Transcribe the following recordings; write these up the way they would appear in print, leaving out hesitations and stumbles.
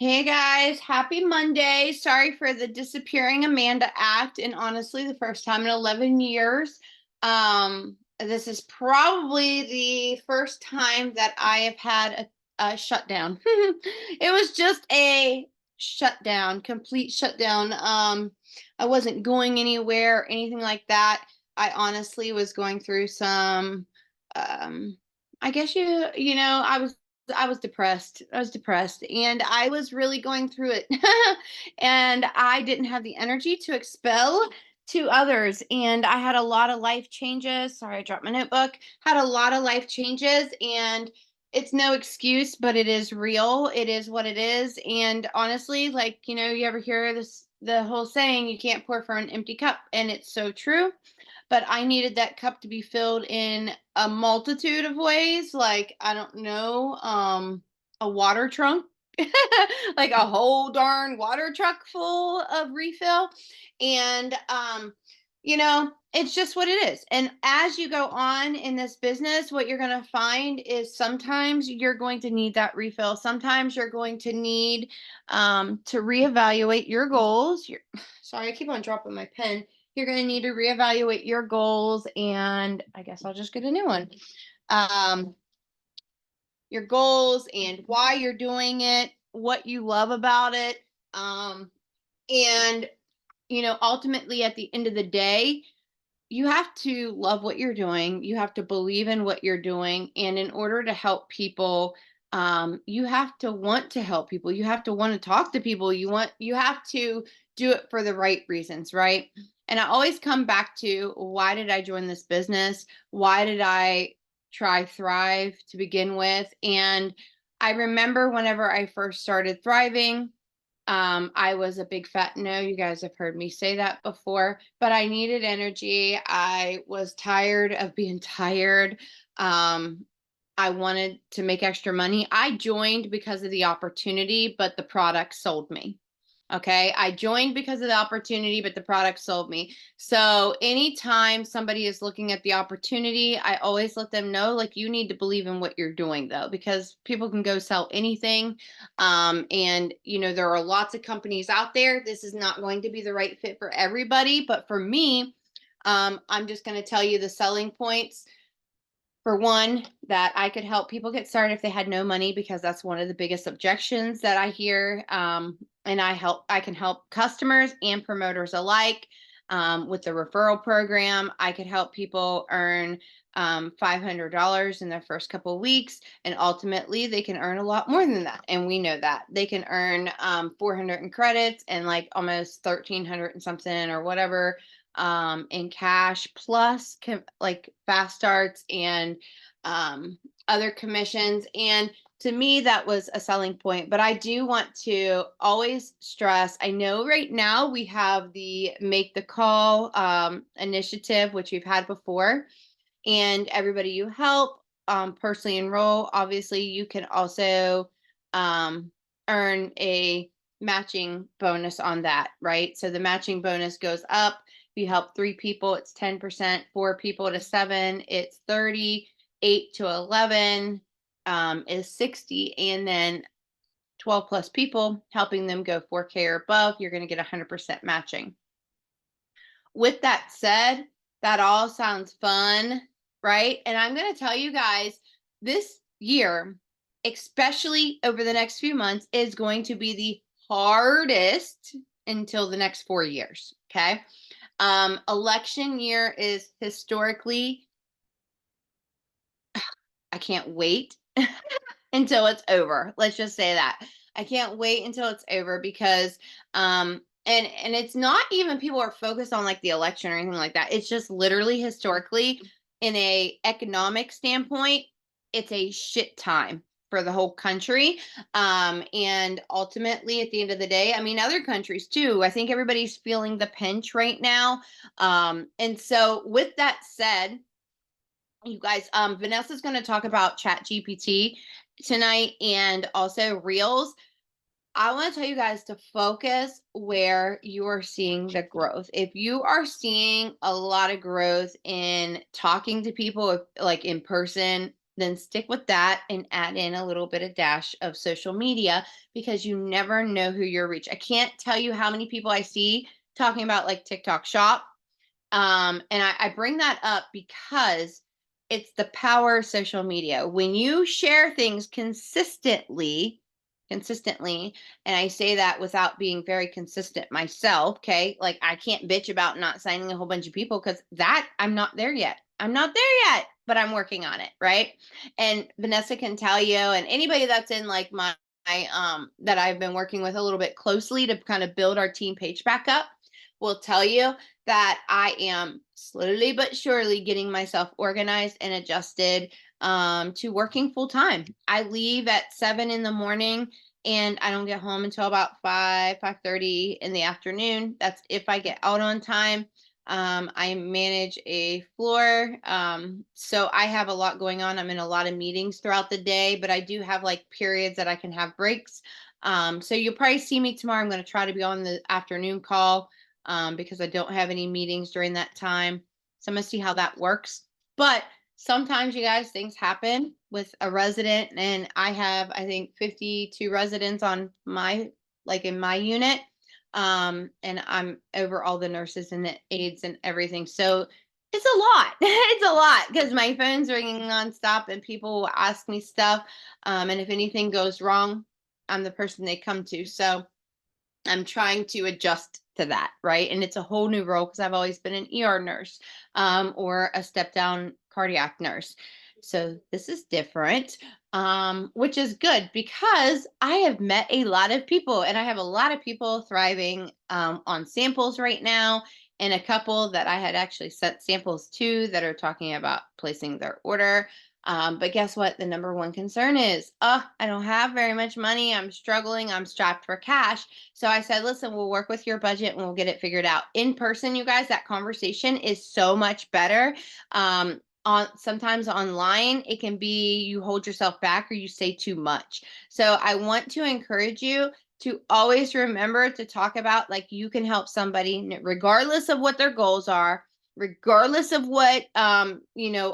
Hey guys, happy Monday. Sorry for the disappearing Amanda act. And honestly, the first time in 11 years. This is probably the first time that I have had a shutdown. It was just a shutdown, complete shutdown. I wasn't going anywhere or anything like that. I honestly was going through some, um, I guess I was depressed. I was depressed and I was really going through it. And I didn't have the energy to expel to others. And I had a lot of life changes. Sorry, I dropped my notebook. Had a lot of life changes and it's no excuse, but it is real. It is what it is. And honestly, you ever hear the whole saying, you can't pour from an empty cup. And it's so true, but I needed that cup to be filled in a multitude of ways. Like, I don't know, a water trunk, like a whole darn water truck full of refill. And, it's just what it is. And as you go on in this business, what you're going to find is sometimes you're going to need that refill. Sometimes you're going to need to reevaluate your goals. Sorry, I keep on dropping my pen. You're going to need to reevaluate your goals, and I guess I'll just get a new one. Um, your goals and why you're doing it, what you love about it. And, ultimately at the end of the day, you have to love what you're doing. You have to believe in what you're doing. And in order to help people, you have to want to help people. You have to want to talk to people. You have to do it for the right reasons, right? And I always come back to, why did I join this business? Why did I try Thrive to begin with? And I remember whenever I first started Thriving, I was a big fat no. You guys have heard me say that before, but I needed energy. I was tired of being tired. I wanted to make extra money. I joined because of the opportunity, but the product sold me. Okay. I joined because of the opportunity, but the product sold me. So anytime somebody is looking at the opportunity, I always let them know, like, you need to believe in what you're doing though, because people can go sell anything. And there are lots of companies out there. This is not going to be the right fit for everybody, but for me, I'm just going to tell you the selling points. For one, that I could help people get started if they had no money, because that's one of the biggest objections that I hear. And I can help customers and promoters alike. With the referral program, I could help people earn $500 in their first couple of weeks, and ultimately they can earn a lot more than that. And we know that they can earn 400 in credits and like almost 1,300 and something or whatever, in cash, plus like fast starts and other commissions. And to me, that was a selling point. But I do want to always stress, I know right now we have the Make the Call initiative, which we've had before, and everybody you help personally enroll. Obviously, you can also earn a matching bonus on that, right? So the matching bonus goes up. If you help 3 people, it's 10%, 4 people to 7, it's 30, 8 to 11 is 60, and then 12 plus people, helping them go 4K or above, you're going to get 100% matching. With that said, that all sounds fun, right? And I'm going to tell you guys, this year, especially over the next few months, is going to be the hardest until the next 4 years. Okay. Election year is historically, I can't wait until it's over. Let's just say that. I can't wait until it's over, because and it's not even people are focused on like the election or anything like that. It's just literally historically, in a economic standpoint, it's a shit time for the whole country. And ultimately at the end of the day, I mean, other countries too, I think everybody's feeling the pinch right now. And so with that said, you guys, Vanessa's going to talk about Chat GPT tonight, and also Reels. I want to tell you guys to focus where you are seeing the growth. If you are seeing a lot of growth in talking to people, like in person, then stick with that and add in a little bit of dash of social media, because you never know who you're reach. I can't tell you how many people I see talking about like TikTok shop. And I bring that up because it's the power of social media. When you share things consistently, and I say that without being very consistent myself, okay? Like I can't bitch about not signing a whole bunch of people because that I'm not there yet. I'm not there yet, but I'm working on it, right? And Vanessa can tell you, and anybody that's in like my that I've been working with a little bit closely to kind of build our team page back up will tell you that I am slowly but surely getting myself organized and adjusted to working full time. I leave at 7 in the morning and I don't get home until about 5:30 in the afternoon. That's if I get out on time. I manage a floor. So I have a lot going on. I'm in a lot of meetings throughout the day, but I do have like periods that I can have breaks. So you'll probably see me tomorrow. I'm going to try to be on the afternoon call because I don't have any meetings during that time. So I'm going to see how that works. But sometimes, you guys, things happen with a resident, and I have, I think, 52 residents on my, like in my unit. And I'm over all the nurses and the aides and everything. So it's a lot. It's a lot because my phone's ringing nonstop and people will ask me stuff. And if anything goes wrong, I'm the person they come to. So I'm trying to adjust to that, right? And it's a whole new role because I've always been an ER nurse or a step down cardiac nurse. So this is different, which is good because I have met a lot of people and I have a lot of people thriving on samples right now. And a couple that I had actually sent samples to that are talking about placing their order. But guess what? The number one concern is, oh, I don't have very much money. I'm struggling. I'm strapped for cash. So I said, listen, we'll work with your budget and we'll get it figured out. In person, you guys, that conversation is so much better. On sometimes online, it can be you hold yourself back or you say too much. So I want to encourage you to always remember to talk about like you can help somebody regardless of what their goals are, regardless of what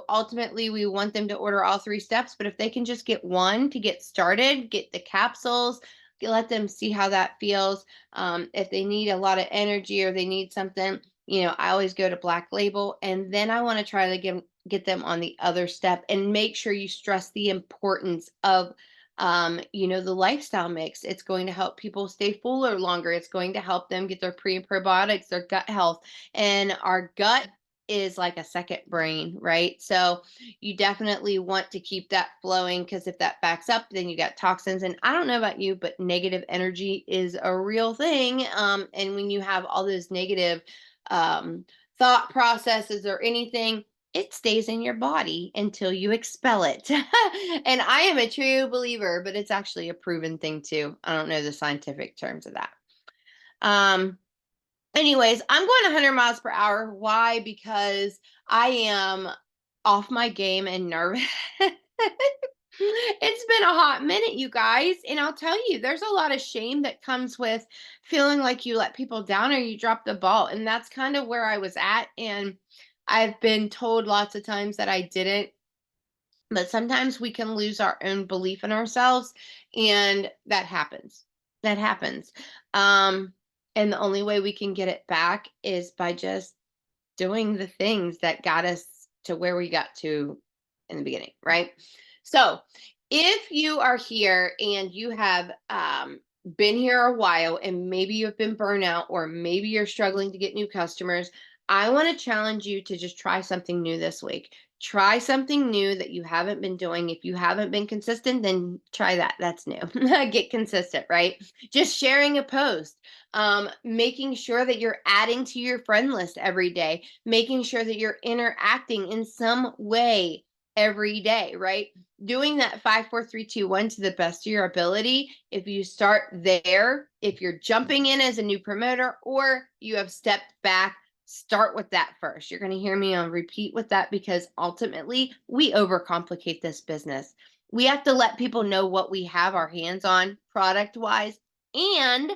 ultimately we want them to order all 3 steps, but if they can just get one to get started, get the capsules, let them see how that feels. If they need a lot of energy or they need something, I always go to Black Label, and then I want to try to get them on the other step and make sure you stress the importance of the lifestyle mix. It's going to help people stay fuller longer. It's going to help them get their pre and probiotics, their gut health. And our gut is like a second brain, right? So you definitely want to keep that flowing because if that backs up, then you got toxins. And I don't know about you, but negative energy is a real thing. And when you have all those negative thought processes or anything, it stays in your body until you expel it. And I am a true believer, but it's actually a proven thing too. I don't know the scientific terms of that. Anyways, I'm going 100 miles per hour. Why? Because I am off my game and nervous. It's been a hot minute, you guys. And I'll tell you, there's a lot of shame that comes with feeling like you let people down or you drop the ball. And that's kind of where I was at. And I've been told lots of times that I didn't. But sometimes we can lose our own belief in ourselves. And that happens. That happens. And the only way we can get it back is by just doing the things that got us to where we got to in the beginning, right? So, if you are here and you have been here a while and maybe you've been burnout or maybe you're struggling to get new customers, I want to challenge you to just try something new this week. Try something new that you haven't been doing. If you haven't been consistent, then try that. That's new. Get consistent, right? Just sharing a post, making sure that you're adding to your friend list every day, making sure that you're interacting in some way every day, right? Doing that 5 4 3 2 1 to the best of your ability. If you start there, if you're jumping in as a new promoter or you have stepped back, start with that first. You're going to hear me on repeat with that because ultimately we overcomplicate this business. We have to let people know what we have our hands on product wise and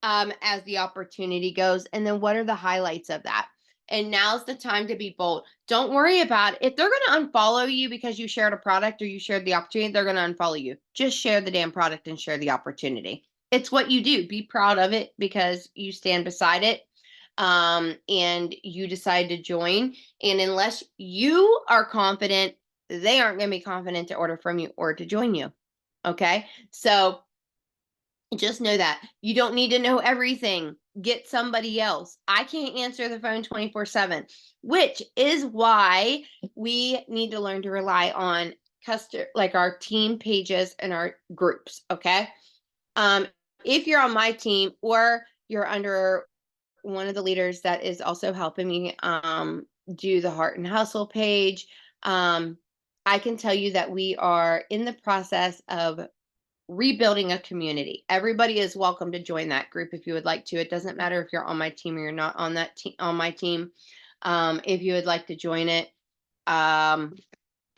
as the opportunity goes. And then what are the highlights of that? And now's the time to be bold. Don't worry about it. If they're going to unfollow you because you shared a product or you shared the opportunity, they're going to unfollow you. Just share the damn product and share the opportunity. It's what you do. Be proud of it because you stand beside it, and you decide to join. And unless you are confident, they aren't going to be confident to order from you or to join you. Okay. So just know that you don't need to know everything. Get somebody else. I can't answer the phone 24/7, which is why we need to learn to rely on like our team pages and our groups. Okay. If you're on my team or you're under one of the leaders that is also helping me do the Heart and Hustle page, I can tell you that we are in the process of rebuilding a community. Everybody is welcome to join that group if you would like to. It doesn't matter if you're on my team or you're not on that on my team. If you would like to join it, I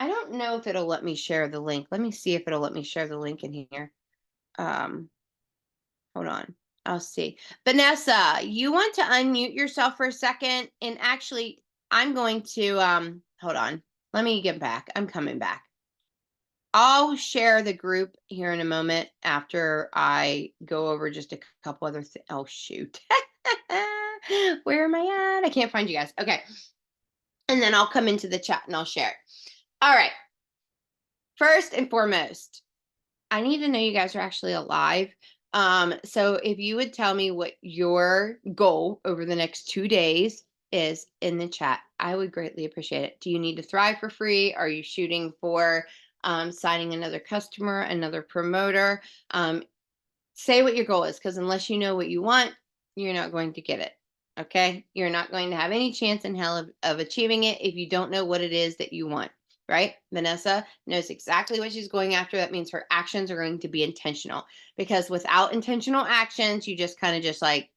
don't know if it'll let me share the link. Let me see if it'll let me share the link in here. Hold on. I'll see. Vanessa, you want to unmute yourself for a second? And actually, I'm going to hold on. Let me get back. I'm coming back. I'll share the group here in a moment after I go over just a couple other things. Oh, shoot. Where am I at? I can't find you guys. Okay. And then I'll come into the chat and I'll share it. All right. First and foremost, I need to know you guys are actually alive. So if you would tell me what your goal over the next 2 days is in the chat, I would greatly appreciate it. Do you need to thrive for free? Are you shooting for signing another customer, another promoter? Say what your goal is, because unless you know what you want, you're not going to get it. Okay. You're not going to have any chance in hell of achieving it if you don't know what it is that you want. Right? Vanessa knows exactly what she's going after. That means her actions are going to be intentional, because without intentional actions, you just kind of just like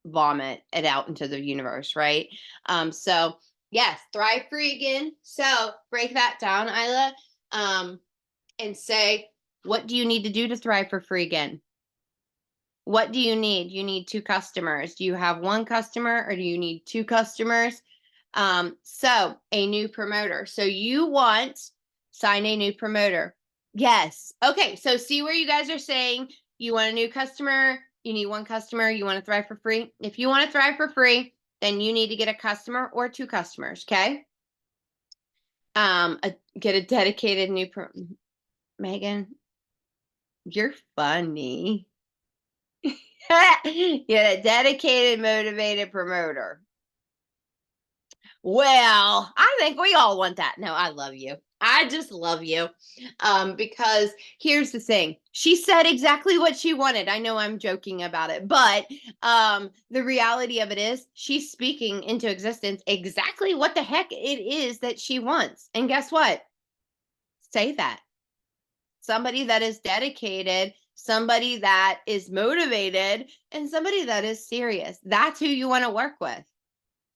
vomit it out into the universe. Right? So yes, thrive free again. So break that down, Isla, and say, what do you need to do to thrive for free again? What do you need? You need 2 customers. Do you have 1 customer or do you need 2 customers? So a new promoter. So you want sign a new promoter. Yes. Okay. So see where you guys are saying you want a new customer, you need 1 customer, you want to thrive for free. If you want to thrive for free, then you need to get a customer or 2 customers. Okay. Get a dedicated new Megan, you're funny. Get a dedicated, motivated promoter. Well, I think we all want that. No, I love you. I just love you. Because here's the thing. She said exactly what she wanted. I know I'm joking about it, but the reality of it is she's speaking into existence exactly what the heck it is that she wants. And guess what? Say that. Somebody that is dedicated, somebody that is motivated, and somebody that is serious. That's who you want to work with.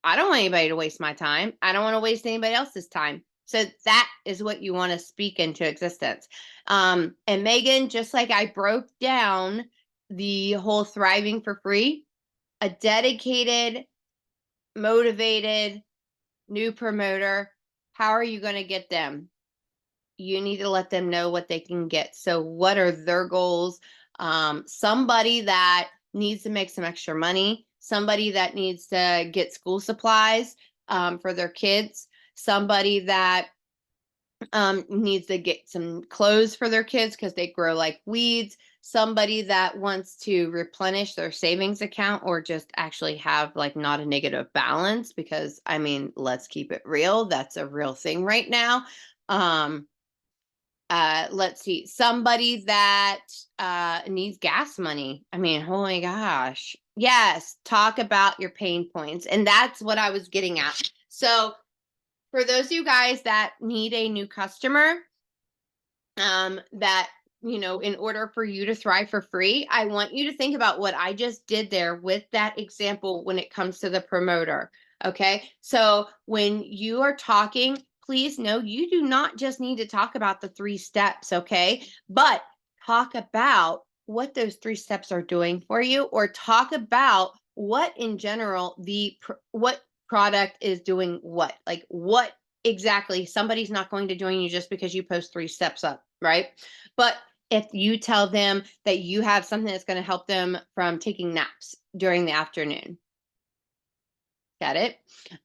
I don't want anybody to waste my time. I don't want to waste anybody else's time. So that is what you want to speak into existence. And Megan, just like I broke down the whole thriving for free, a dedicated, motivated new promoter, how are you going to get them? You need to let them know what they can get. So what are their goals? Somebody that needs to make some extra money, somebody that needs to get school supplies for their kids, somebody that needs to get some clothes for their kids because they grow like weeds, somebody that wants to replenish their savings account or just actually have like not a negative balance, because I mean, let's keep it real. That's a real thing right now. Let's see, somebody that needs gas money. I mean, oh my gosh. Yes, talk about your pain points. And that's what I was getting at. So for those of you guys that need a new customer, that, you know, in order for you to thrive for free, I want you to think about what I just did there with that example when it comes to the promoter. Okay. So when you are talking, please know you do not just need to talk about the 3 steps. Okay. But talk about what those 3 steps are doing for you, or talk about what in general what product is doing what? Like what exactly? Somebody's not going to join you just because you post 3 steps up, right? But if you tell them that you have something that's going to help them from taking naps during the afternoon, got it?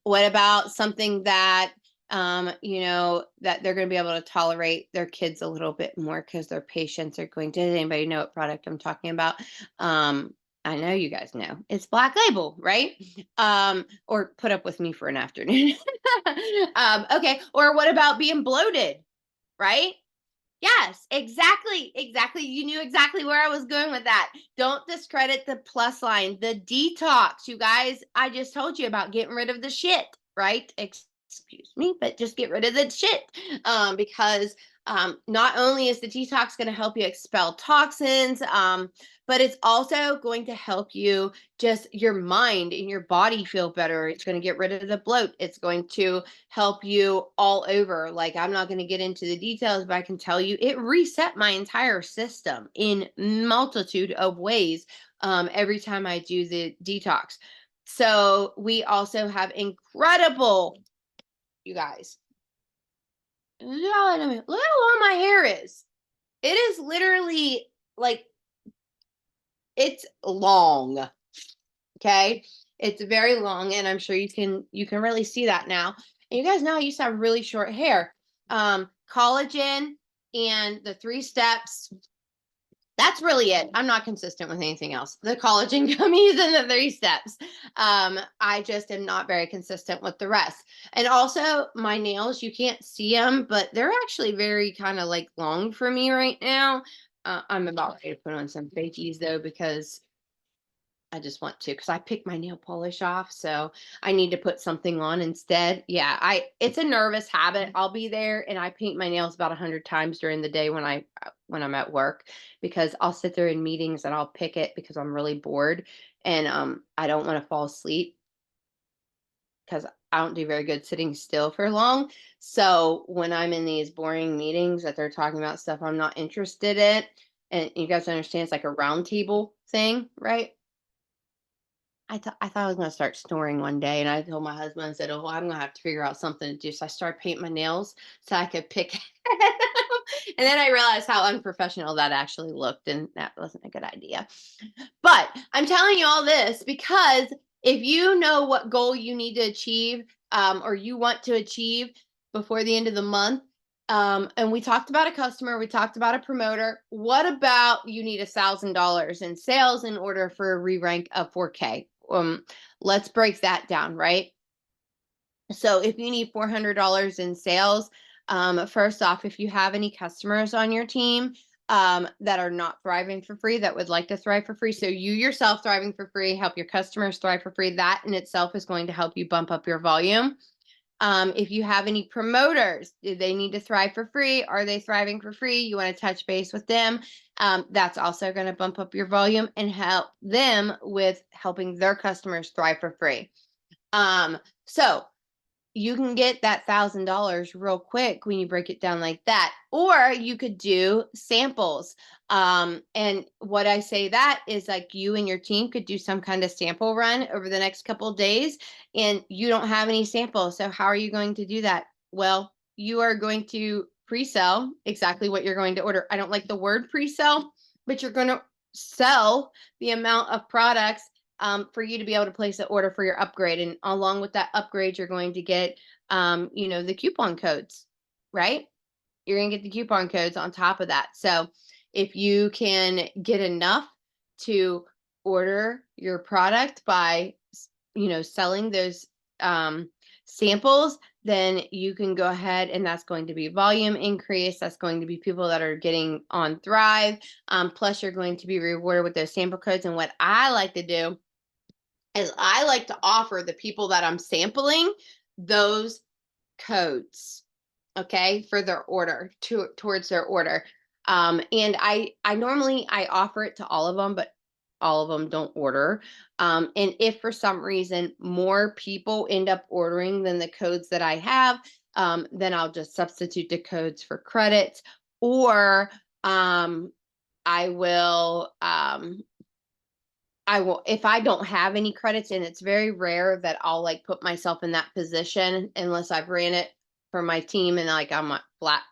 What about something that that they're going to be able to tolerate their kids a little bit more because their patients are going to. Does anybody know what product I'm talking about? I know you guys know. It's Black Label, right? Or put up with me for an afternoon. Okay. Or what about being bloated, right? Yes, exactly. Exactly. You knew exactly where I was going with that. Don't discredit the plus line, the detox. You guys, I just told you about getting rid of the shit, right? Excuse me, but just get rid of the shit. Because not only is the detox going to help you expel toxins, but it's also going to help you just your mind and your body feel better. It's going to get rid of the bloat. It's going to help you all over. Like, I'm not going to get into the details, but I can tell you it reset my entire system in multitude of ways every time I do the detox. So we also have incredible, you guys, look how long my hair is. It is literally like, it's long. Okay. It's very long, and I'm sure you can really see that now. And you guys know I used to have really short hair. Collagen and the 3 steps. That's really it. I'm not consistent with anything else. The collagen gummies and the 3 steps. I just am not very consistent with the rest. And also my nails, you can't see them, but they're actually very kind of like long for me right now. I'm about ready to put on some fakies though, because I just want to, because I picked my nail polish off, so I need to put something on instead. Yeah, it's a nervous habit. I'll be there and I paint my nails about 100 times during the day when I'm at work, because I'll sit there in meetings and I'll pick it because I'm really bored, and I don't want to fall asleep because I don't do very good sitting still for long. So when I'm in these boring meetings that they're talking about stuff I'm not interested in, and you guys understand it's like a round table thing, right? I thought I was gonna start snoring one day, and I told my husband, I said, "Oh, well, I'm gonna have to figure out something to do." So I started painting my nails so I could pick at 'em. And then I realized how unprofessional that actually looked, and that wasn't a good idea. But I'm telling you all this because if you know what goal you need to achieve, or you want to achieve before the end of the month, and we talked about a customer, we talked about a promoter. What about you need $1,000 in sales in order for a re-rank of 4K? Let's break that down, right? So if you need $400 in sales, first off, if you have any customers on your team that are not thriving for free, that would like to thrive for free, so you yourself thriving for free, help your customers thrive for free, that in itself is going to help you bump up your volume. If you have any promoters, do they need to thrive for free? Are they thriving for free? You want to touch base with them. That's also going to bump up your volume and help them with helping their customers thrive for free. So you can get that $1,000 real quick when you break it down like that, or you could do samples. And what I say that is, like, you and your team could do some kind of sample run over the next couple of days, and you don't have any samples. So how are you going to do that? Well, you are going to pre-sell exactly what you're going to order. I don't like the word pre-sell, but you're going to sell the amount of products for you to be able to place an order for your upgrade. And along with that upgrade, you're going to get, the coupon codes, right? You're going to get the coupon codes on top of that. So if you can get enough to order your product by, selling those samples, then you can go ahead, and that's going to be volume increase. That's going to be people that are getting on Thrive. Plus, you're going to be rewarded with those sample codes. And what I like to do is I like to offer the people that I'm sampling those codes, okay, for their order, towards their order. And I normally I offer it to all of them, but all of them don't order. And if for some reason more people end up ordering than the codes that I have, then I'll just substitute the codes for credits, or I will I will, if I don't have any credits, and it's very rare that I'll like put myself in that position unless I've ran it for my team and like I'm flat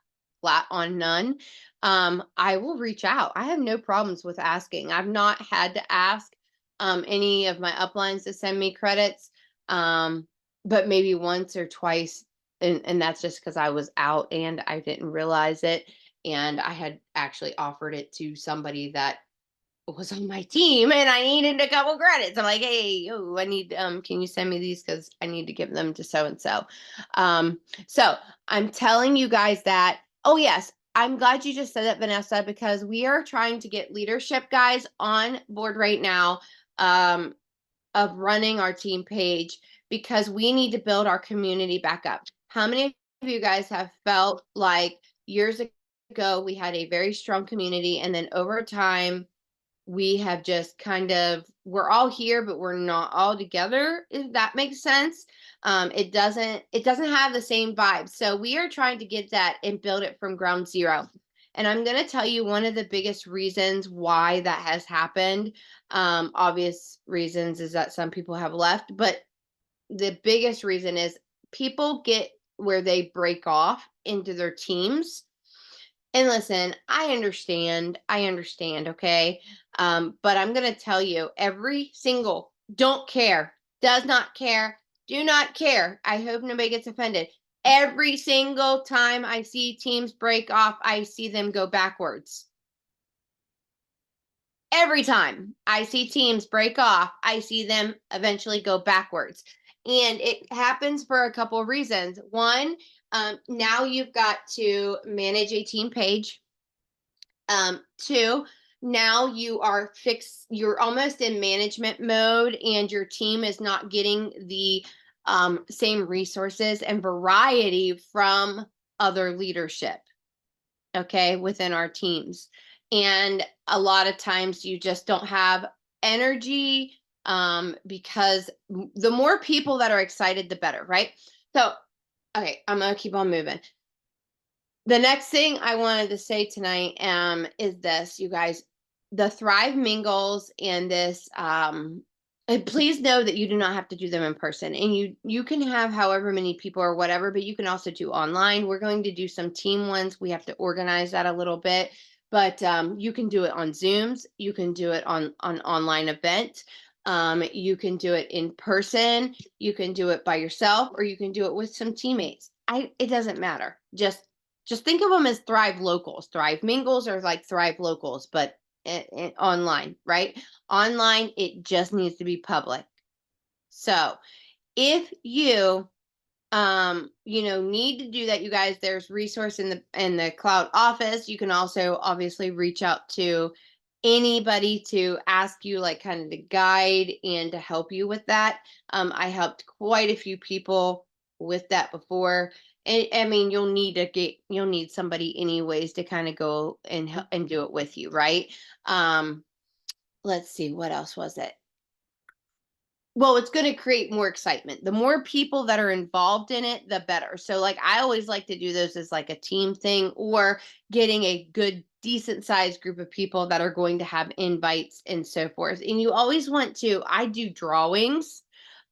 on none. I will reach out. I have no problems with asking. I've not had to ask any of my uplines to send me credits. But maybe once or twice, and that's just because I was out and I didn't realize it. And I had actually offered it to somebody that was on my team and I needed a couple credits. I'm like, hey, I need can you send me these because I need to give them to so and so. So I'm telling you guys that. Oh yes, I'm glad you just said that, Vanessa, because we are trying to get leadership guys on board right now of running our team page because we need to build our community back up. How many of you guys have felt like years ago we had a very strong community and then over time we have just kind of, we're all here but we're not all together, if that makes sense. It doesn't have the same vibe, so we are trying to get that and build it from ground zero. And I'm going to tell you one of the biggest reasons why that has happened. Obvious reasons is that some people have left, but the biggest reason is people get where they break off into their teams. And listen, I understand, okay? But I'm gonna tell you, every single don't care, does not care, do not care. I hope nobody gets offended. Every single time I see teams break off, I see them go backwards. Every time I see teams break off, I see them eventually go backwards. And it happens for a couple of reasons. One, now you've got to manage a team page. Two, now you're almost in management mode and your team is not getting the same resources and variety from other leadership, okay, within our teams. And a lot of times you just don't have energy because the more people that are excited, the better, right? So, okay, I'm going to keep on moving. The next thing I wanted to say tonight is this, you guys, the Thrive Mingles and this and please know that you do not have to do them in person, and you can have however many people or whatever, but you can also do online. We're going to do some team ones. We have to organize that a little bit, but you can do it on Zooms, you can do it on online event. You can do it in person, you can do it by yourself, or you can do it with some teammates. It doesn't matter. Just think of them as Thrive locals. Thrive Mingles are like Thrive locals, but online, right? Online, it just needs to be public. So if you need to do that, you guys, there's resource in the cloud office. You can also obviously reach out to anybody to ask you like kind of to guide and to help you with that. I helped quite a few people with that before. And I mean, you'll need somebody anyways to kind of go and do it with you, right? Let's see, what else was it? Well, it's going to create more excitement. The more people that are involved in it, the better. So, like, I always like to do those as like a team thing or getting a good, decent sized group of people that are going to have invites and so forth. And you always want to, I do drawings.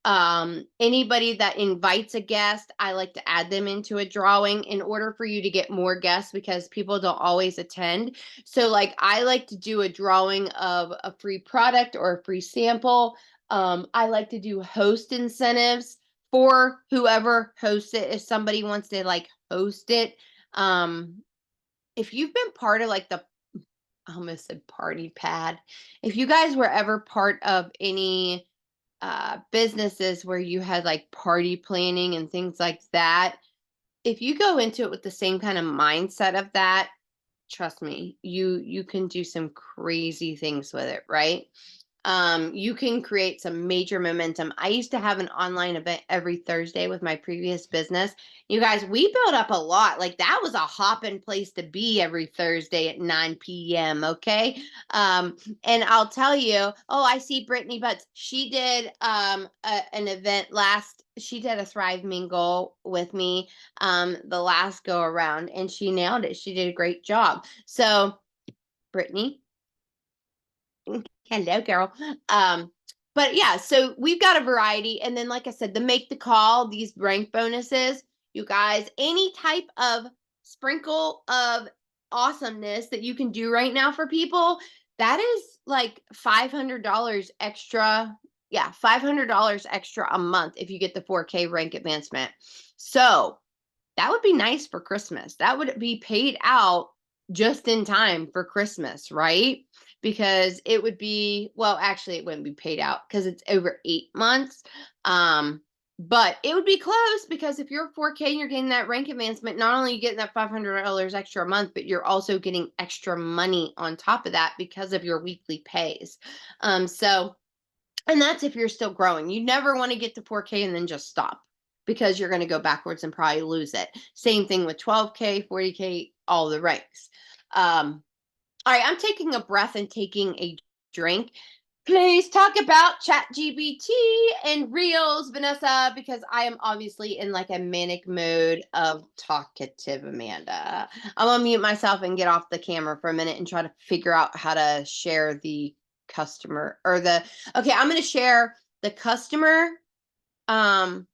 Anybody that invites a guest, I like to add them into a drawing in order for you to get more guests because people don't always attend. So, like, I like to do a drawing of a free product or a free sample. I like to do host incentives for whoever hosts it. If somebody wants to like host it, if you've been part of like I almost said party pad. If you guys were ever part of any businesses where you had like party planning and things like that, if you go into it with the same kind of mindset of that, trust me, you can do some crazy things with it, right? You can create some major momentum. I used to have an online event every Thursday with my previous business. You guys, we built up a lot. Like that was a hopping place to be every Thursday at 9 p.m. Okay. And I'll tell you, oh, I see Brittany Butts. She did an event she did a Thrive Mingle with me the last go around and she nailed it. She did a great job. So, Brittany, Hello, girl. But yeah, so we've got a variety. And then, like I said, the make the call, these rank bonuses, you guys, any type of sprinkle of awesomeness that you can do right now for people, that is like $500 extra. Yeah, $500 extra a month if you get the 4K rank advancement. So that would be nice for Christmas. That would be paid out just in time for Christmas, right? Because it would be, well, actually, it wouldn't be paid out because it's over 8 months. But it would be close because if you're 4K and you're getting that rank advancement, not only are you getting that $500 extra a month, but you're also getting extra money on top of that because of your weekly pays. And that's if you're still growing. You never want to get to 4K and then just stop because you're going to go backwards and probably lose it. Same thing with 12K, 40K, all the ranks. All right, I'm taking a breath and taking a drink. Please talk about ChatGPT and Reels, Vanessa, because I am obviously in like a manic mode of talkative Amanda. I'm gonna mute myself and get off the camera for a minute and try to figure out how to share the customer or the okay, I'm gonna share the customer um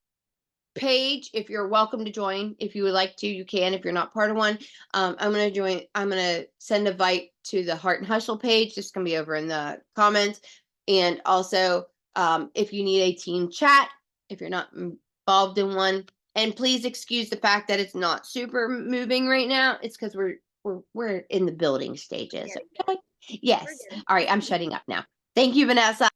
page. If you're welcome to join, if you would like to, you can. If you're not part of one, I'm gonna send a invite to the Heart and Hustle page. This can be over in the comments. And also, if you need a team chat, if you're not involved in one, and please excuse the fact that it's not super moving right now. It's because we're in the building stages. Okay. Yes. All right. I'm shutting up now. Thank you, Vanessa.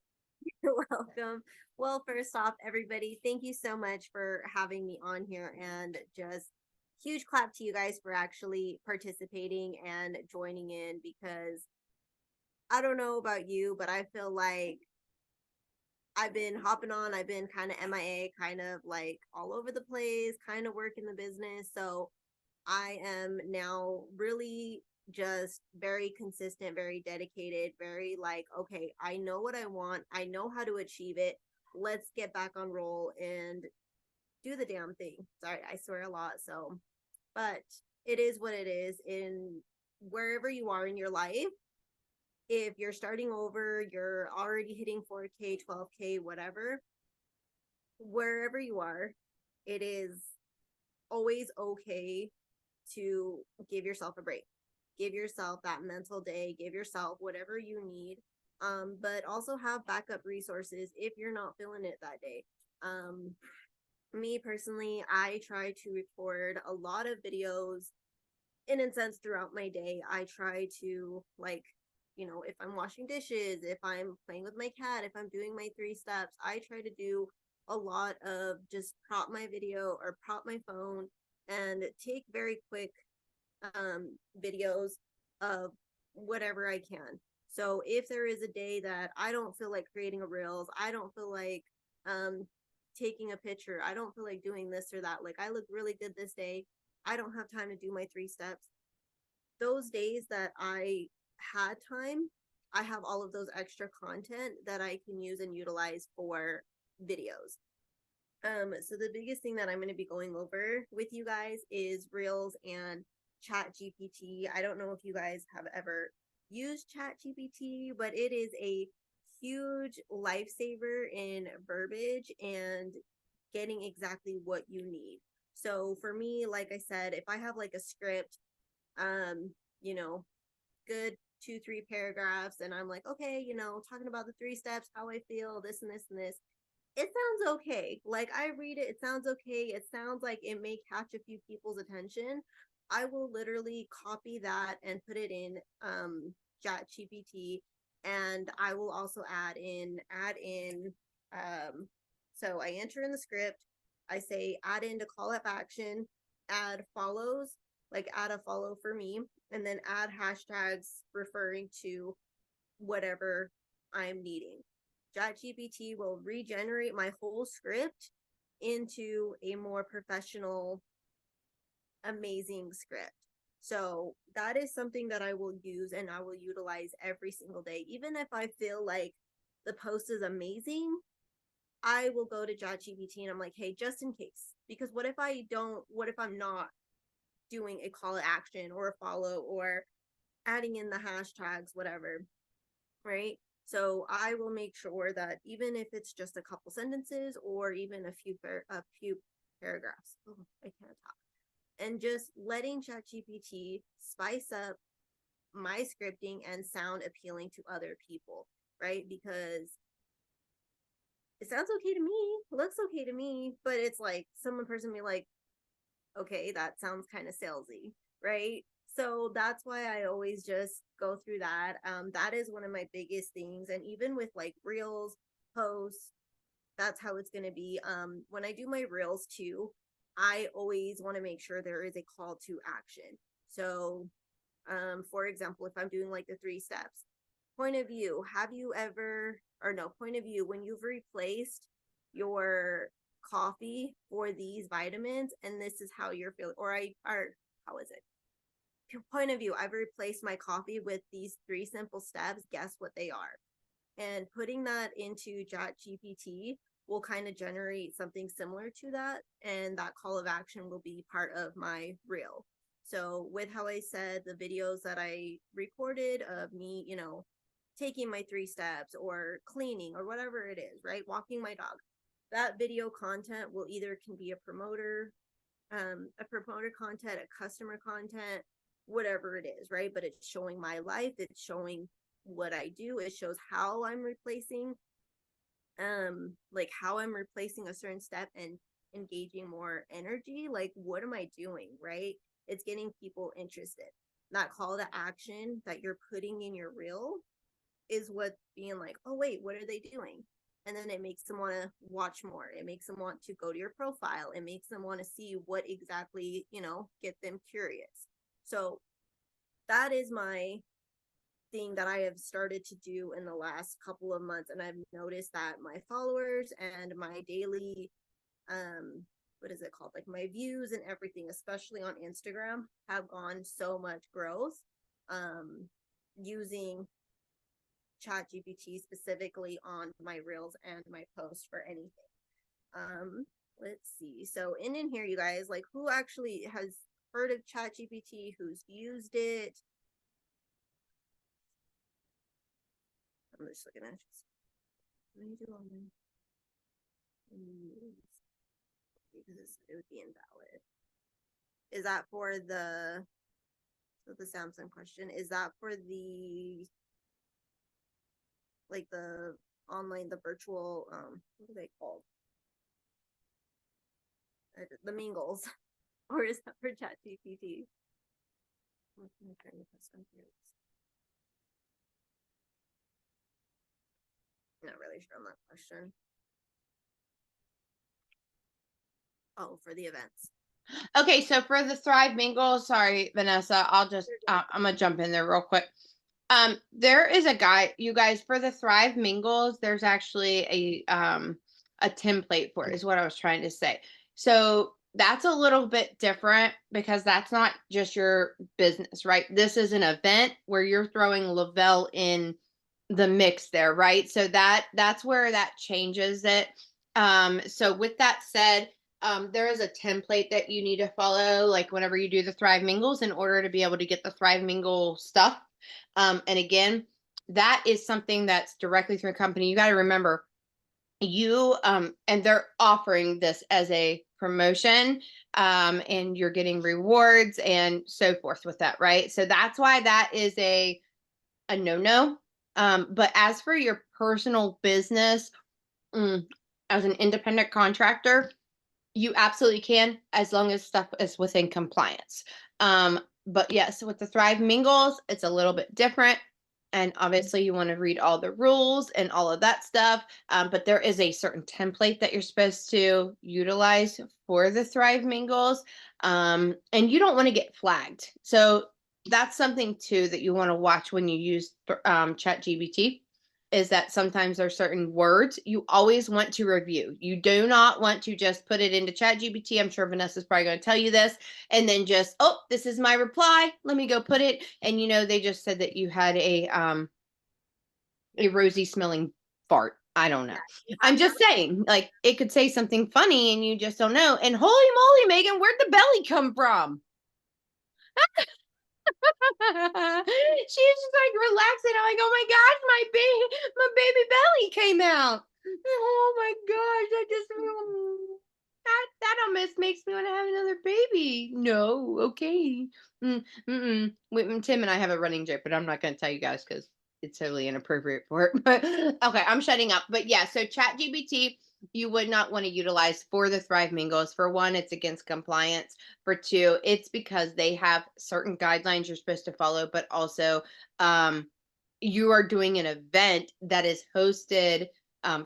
You're welcome. Well, first off, everybody, thank you so much for having me on here, and just huge clap to you guys for actually participating and joining in, because I don't know about you, but I feel like I've been hopping on, I've been kind of MIA, kind of like all over the place, kind of working the business. So I am now really just very consistent, very dedicated, very like, okay, I know what I want, I know how to achieve it. Let's get back on roll and do the damn thing. Sorry, I swear a lot. So, but it is what it is. In wherever you are in your life, if you're starting over, you're already hitting 4K, 12K, whatever, wherever you are, it is always okay to give yourself a break. Give yourself that mental day, give yourself whatever you need. But also have backup resources if you're not feeling it that day. Um, Me personally, I try to record a lot of videos in a sense throughout my day. I try to, like, if I'm washing dishes, if I'm playing with my cat, if I'm doing my 3 steps, I try to do a lot of just prop my video or prop my phone and take very quick videos of whatever I can. So if there is a day that I don't feel like creating a reels, I don't feel like um taking a picture, I don't feel like doing this or that, like I look really good this day, I don't have time to do my 3 steps. Those days that I had time, I have all of those extra content that I can use and utilize for videos. So the biggest thing that I'm going to be going over with you guys is Reels and Chat GPT. I don't know if you guys have ever used Chat GPT, but it is a huge lifesaver in verbiage and getting exactly what you need. So for me, like I said, if I have like a script, um, you know, good 2, 3 paragraphs, and I'm like, okay, talking about the 3 steps, how I feel, this and this and this, it sounds okay. Like I read it, it sounds okay. It sounds like it may catch a few people's attention. I will literally copy that and put it in Chat GPT, and I will also add in so I enter in the script, I say add in to call up action, add follows, like add a follow for me, and then add hashtags referring to whatever I'm needing. ChatGPT will regenerate my whole script into a more professional, amazing script. So that is something that I will use and I will utilize every single day. Even if I feel like the post is amazing, I will go to ChatGPT and I'm like, hey, just in case. Because what if I'm not doing a call to action or a follow or adding in the hashtags, whatever, right? So I will make sure that even if it's just a couple sentences or even a few paragraphs, oh, I can't talk, and just letting ChatGPT spice up my scripting and sound appealing to other people, right? Because it sounds okay to me, looks okay to me, but it's like some person be like, okay, that sounds kind of salesy, right? So that's why I always just go through that. That is one of my biggest things. And even with like reels, posts, that's how it's going to be. When I do my reels too, I always want to make sure there is a call to action. So, for example, if I'm doing like the 3 steps, point of view, have you ever, or no, point of view, when you've replaced your coffee for these vitamins and this is how you're feeling, or how is it? Point of view, I've replaced my coffee with these 3 simple steps. Guess what they are? And putting that into Chat GPT will kind of generate something similar to that. And that call of action will be part of my reel. So, with how I said the videos that I recorded of me, taking my 3 steps or cleaning or whatever it is, right? Walking my dog. That video content will either can be a promoter content, a customer content, whatever it is, right? But it's showing my life, it's showing what I do, it shows how I'm replacing like how I'm replacing a certain step and engaging more energy. Like what am I doing, right? It's getting people interested. That call to action that you're putting in your reel is what being like, oh wait, what are they doing? And then it makes them want to watch more. It makes them want to go to your profile. It makes them want to see what exactly, get them curious. So that is my thing that I have started to do in the last couple of months. And I've noticed that my followers and my daily, what is it called? Like my views and everything, especially on Instagram, have gone so much growth using Chat GPT specifically on my reels and my posts for anything. Let's see. So in here, you guys, like who actually has heard of Chat GPT, who's used it? I'm just looking at it. Let me do online because it would be invalid. Is that for the Samsung question? Is that for the like the online, the virtual what are they called? The mingles, or is that for Chat GPT? Not really sure on that question. Oh, for the events. Okay, so for the Thrive Mingle, sorry, Vanessa, I'm gonna jump in there real quick. There is a guy, you guys, for the Thrive Mingles, there's actually a template for it, is what I was trying to say. So that's a little bit different because that's not just your business, right? This is an event where you're throwing Lavelle in the mix there, right? So that's where that changes it. So with that said, there is a template that you need to follow, like whenever you do the Thrive Mingles, in order to be able to get the Thrive Mingle stuff. And again, that is something that's directly through a company. You got to remember, and they're offering this as a promotion, and you're getting rewards and so forth with that, right? So that's why that is a no-no. But as for your personal business, as an independent contractor, you absolutely can, as long as stuff is within compliance. But yes, with the Thrive Mingles, it's a little bit different. And obviously, you want to read all the rules and all of that stuff. But there is a certain template that you're supposed to utilize for the Thrive Mingles. And you don't want to get flagged. So that's something too that you want to watch when you use Chat GBT, is that sometimes there are certain words you always want to review. You do not want to just put it into Chat GPT. I'm sure Vanessa's probably going to tell you this, and then just, oh, this is my reply. Let me go put it. And they just said that you had a rosy smelling fart. I don't know. I'm just saying, like, it could say something funny and you just don't know. And holy moly, Megan, where'd the belly come from? She was just like relaxing. I'm like, oh my gosh, my baby belly came out. Oh my gosh, I just that almost makes me want to have another baby. No, okay. Tim and I have a running joke, but I'm not going to tell you guys because it's totally inappropriate for it. But okay, I'm shutting up. But yeah, so ChatGPT you would not want to utilize for the Thrive Mingles. For one, it's against compliance. For two, it's because they have certain guidelines you're supposed to follow, but also um, you are doing an event that is hosted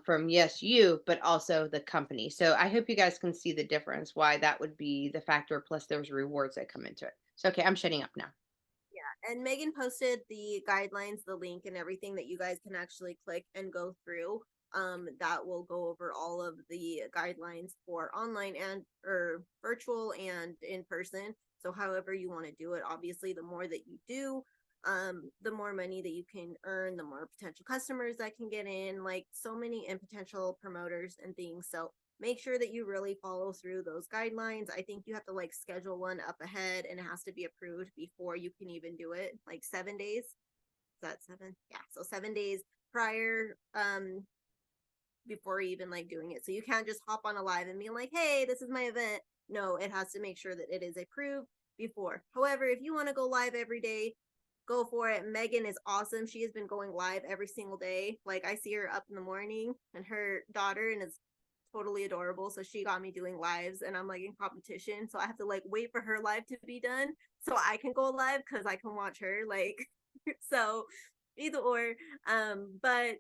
from yes you, but also the company. So I hope you guys can see the difference. Why that would be the factor. Plus, there's rewards that come into it. So okay, I'm shutting up now. Yeah, and Megan posted the guidelines, the link, and everything that you guys can actually click and go through. That will go over all of the guidelines for online and or virtual and in person. So however you want to do it, obviously, the more that you do, the more money that you can earn, the more potential customers that can get in, like so many and potential promoters and things. So make sure that you really follow through those guidelines. I think you have to like schedule one up ahead and it has to be approved before you can even do it. Like 7 days. Is that 7? Yeah. So 7 days prior, before even like doing it. So you can't just hop on a live and be like, hey, this is my event. No, it has to make sure that it is approved before. However, if you want to go live every day, go for it. Megan is awesome. She has been going live every single day. Like I see her up in the morning and her daughter, and it's totally adorable. So she got me doing lives and I'm like in competition. So I have to like wait for her live to be done so I can go live because I can watch her. Like so either or. But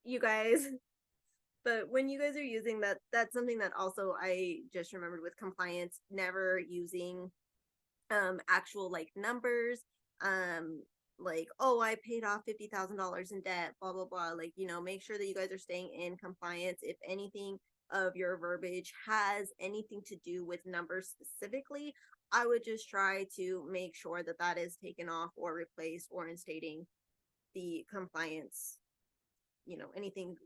you guys, but when you guys are using that, that's something that also I just remembered with compliance, never using actual like numbers, um like, oh, I paid off $50,000 in debt, blah blah blah. Like, make sure that you guys are staying in compliance. If anything of your verbiage has anything to do with numbers specifically, I would just try to make sure that that is taken off or replaced or instating the compliance, anything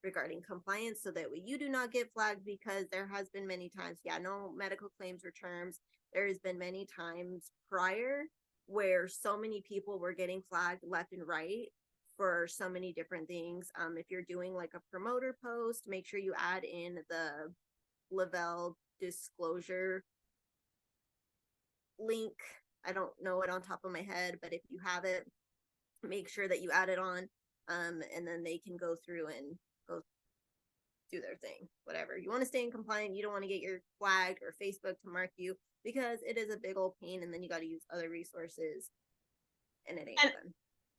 regarding compliance, so that way you do not get flagged, because there has been many times, yeah, no medical claims or terms. There has been many times prior where so many people were getting flagged left and right for so many different things. If you're doing like a promoter post, make sure you add in the Lavelle disclosure link. I don't know it on top of my head, but if you have it, make sure that you add it on, and then they can go through and go do their thing. Whatever, you want to stay in compliant, you don't want to get your flagged or Facebook to mark you, because it is a big old pain, and then you got to use other resources, and it ain't And fun.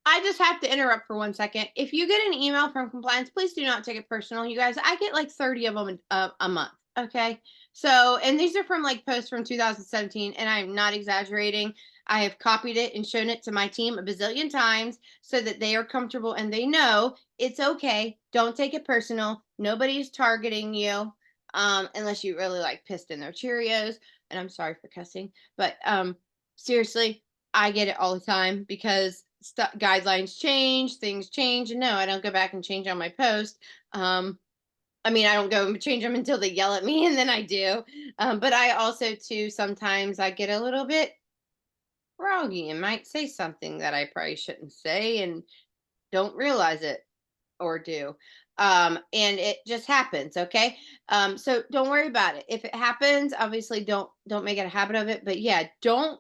I just have to interrupt for 1 second. If you get an email from compliance, please do not take it personal. You guys, I get like 30 of them a month. Okay. So, and these are from like posts from 2017, and I'm not exaggerating. I have copied it and shown it to my team a bazillion times so that they are comfortable and they know it's okay. Don't take it personal. Nobody's targeting you, unless you really like pissed in their Cheerios. And I'm sorry for cussing, but seriously, I get it all the time because guidelines change, things change, and no, I don't go back and change on my post. I mean, I don't go and change them until they yell at me, and then I do. But I also, too, sometimes I get a little bit froggy and might say something that I probably shouldn't say and don't realize it or do. And it just happens. Okay. So don't worry about it. If it happens, obviously don't make it a habit of it. But yeah, don't.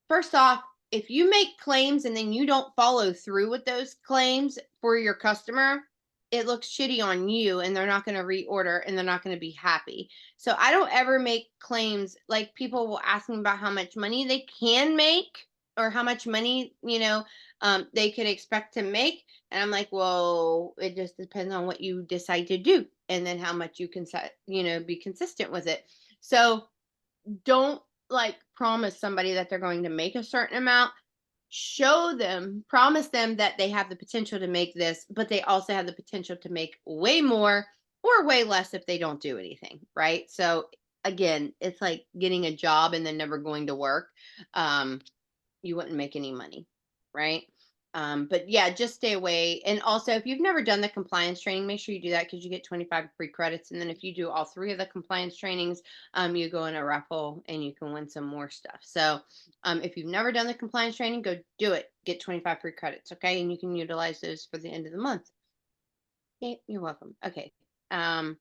First off, if you make claims and then you don't follow through with those claims for your customer, it looks shitty on you and they're not going to reorder and they're not going to be happy. So I don't ever make claims like people will ask me about how much money they can make or how much money, they could expect to make. And I'm like, well, it just depends on what you decide to do and then how much you can set, be consistent with it. So don't like promise somebody that they're going to make a certain amount. Show them, promise them that they have the potential to make this, but they also have the potential to make way more or way less if they don't do anything, right? So again, it's like getting a job and then never going to work. You wouldn't make any money, right? But yeah, just stay away. And also, if you've never done the compliance training, make sure you do that because you get 25 free credits. And then if you do all three of the compliance trainings, you go in a raffle and you can win some more stuff. So if you've never done the compliance training, go do it. Get 25 free credits. Okay. And you can utilize those for the end of the month. Okay, you're welcome. Okay. Um,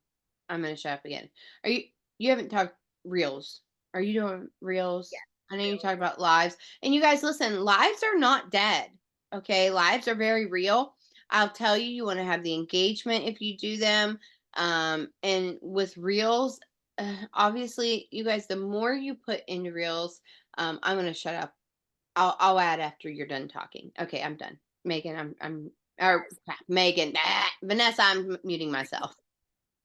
I'm gonna shut up again. Are you haven't talked reels. Are you doing reels? Yeah, I know you reels. talked about lives. And you guys listen, lives are not dead. Okay, lives are very real. I'll tell you, you want to have the engagement if you do them. And with reels, obviously, you guys, the more you put into reels, I'm gonna shut up. I'll add after you're done talking. Okay, I'm done. Megan, I'm or Yes. crap, Megan. Vanessa, I'm muting myself.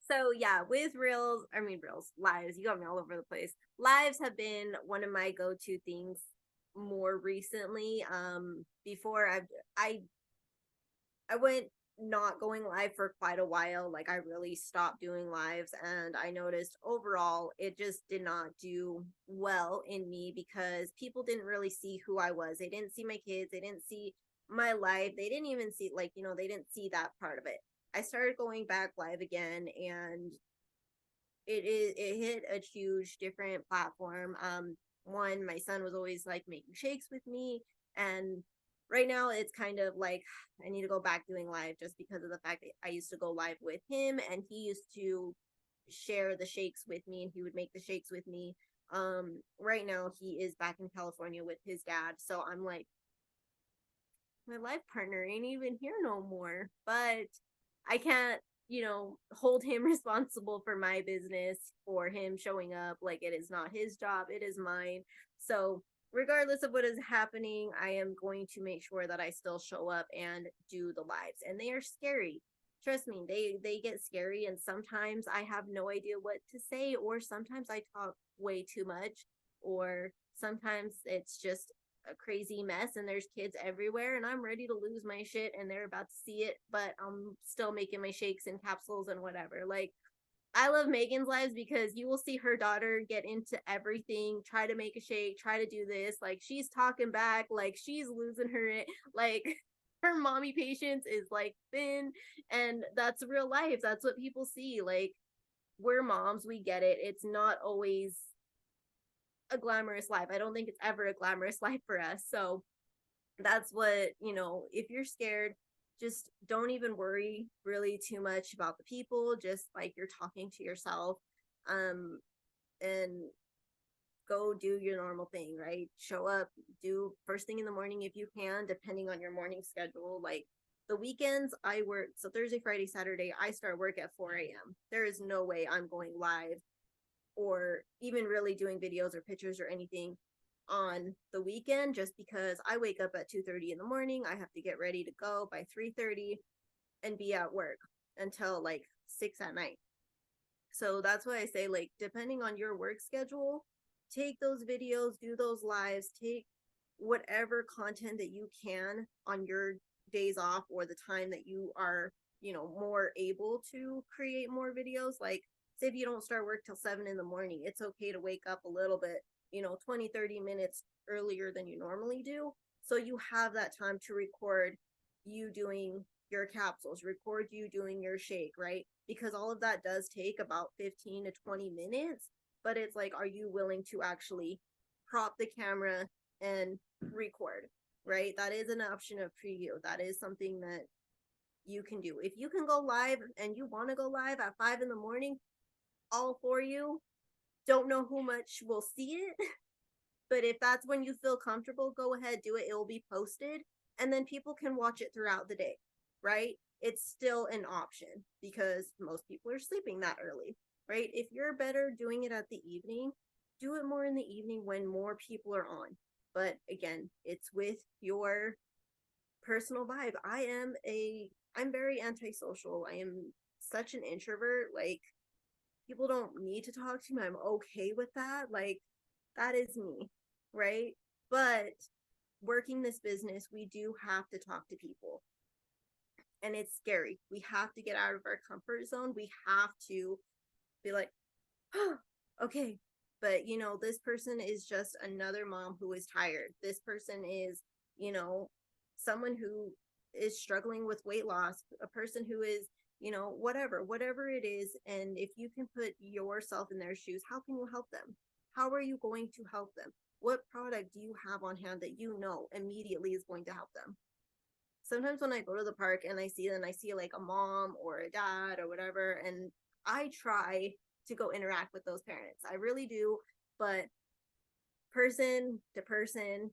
So yeah, with reels, I mean reels, lives, you got me all over the place. Lives have been one of my go-to things more recently. Before I went not going live for quite a while. Like I really stopped doing lives, and I noticed overall it just did not do well in me because people didn't really see who I was. They didn't see my kids, they didn't see my life, they didn't even see, like, they didn't see that part of it. I started going back live again, and it hit a huge different platform. One, my son was always like making shakes with me, and right now it's kind of like I need to go back doing live just because of the fact that I used to go live with him, and he used to share the shakes with me, and he would make the shakes with me. Right now he is back in California with his dad, so I'm like, my life partner ain't even here no more. But I can't, hold him responsible for my business, for him showing up. Like, it is not his job, it is mine. So, regardless of what is happening, I am going to make sure that I still show up and do the lives. And they are scary. Trust me, they get scary, and sometimes I have no idea what to say, or sometimes I talk way too much, or sometimes it's just a crazy mess and there's kids everywhere and I'm ready to lose my shit and they're about to see it, but I'm still making my shakes and capsules and whatever. Like, I love Megan's lives because you will see her daughter get into everything, try to make a shake, try to do this. Like, she's talking back, like she's losing her, like her mommy patience is like thin, and that's real life. That's what people see. Like, we're moms, we get it. It's not always a glamorous life. I don't think it's ever a glamorous life for us. So that's what, if you're scared, just don't even worry really too much about the people. Just like you're talking to yourself. Um, and go do your normal thing, right? Show up, do first thing in the morning if you can, depending on your morning schedule. Like the weekends, I work. So Thursday, Friday, Saturday, I start work at 4 a.m. There is no way I'm going live or even really doing videos or pictures or anything on the weekend, just because I wake up at 2:30 in the morning. I have to get ready to go by 3:30 and be at work until like 6 at night. So that's why I say, like, depending on your work schedule, take those videos, do those lives, take whatever content that you can on your days off or the time that you are, more able to create more videos. Like, say if you don't start work till 7 in the morning, it's okay to wake up a little bit, 20, 30 minutes earlier than you normally do. So you have that time to record you doing your capsules, record you doing your shake, right? Because all of that does take about 15 to 20 minutes. But it's like, are you willing to actually prop the camera and record, right? That is an option for you. That is something that you can do. If you can go live and you want to go live at 5 in the morning, all for you. Don't know who much will see it, but if that's when you feel comfortable, go ahead, do it. It will be posted, and then people can watch it throughout the day, right? It's still an option because most people are sleeping that early, right? If you're better doing it at the evening, do it more in the evening when more people are on. But again, it's with your personal vibe. I'm very antisocial. I am such an introvert. Like, people don't need to talk to me. I'm okay with that. Like, that is me, right? But working this business, we do have to talk to people. And it's scary. We have to get out of our comfort zone. We have to be like, oh, okay. But, this person is just another mom who is tired. This person is, you know, someone who is struggling with weight loss, a person who is, whatever it is. And if you can put yourself in their shoes, how can you help them? How are you going to help them? What product do you have on hand that you know immediately is going to help them? Sometimes when I go to the park and I see like a mom or a dad or whatever, and I try to go interact with those parents. I really do, but person to person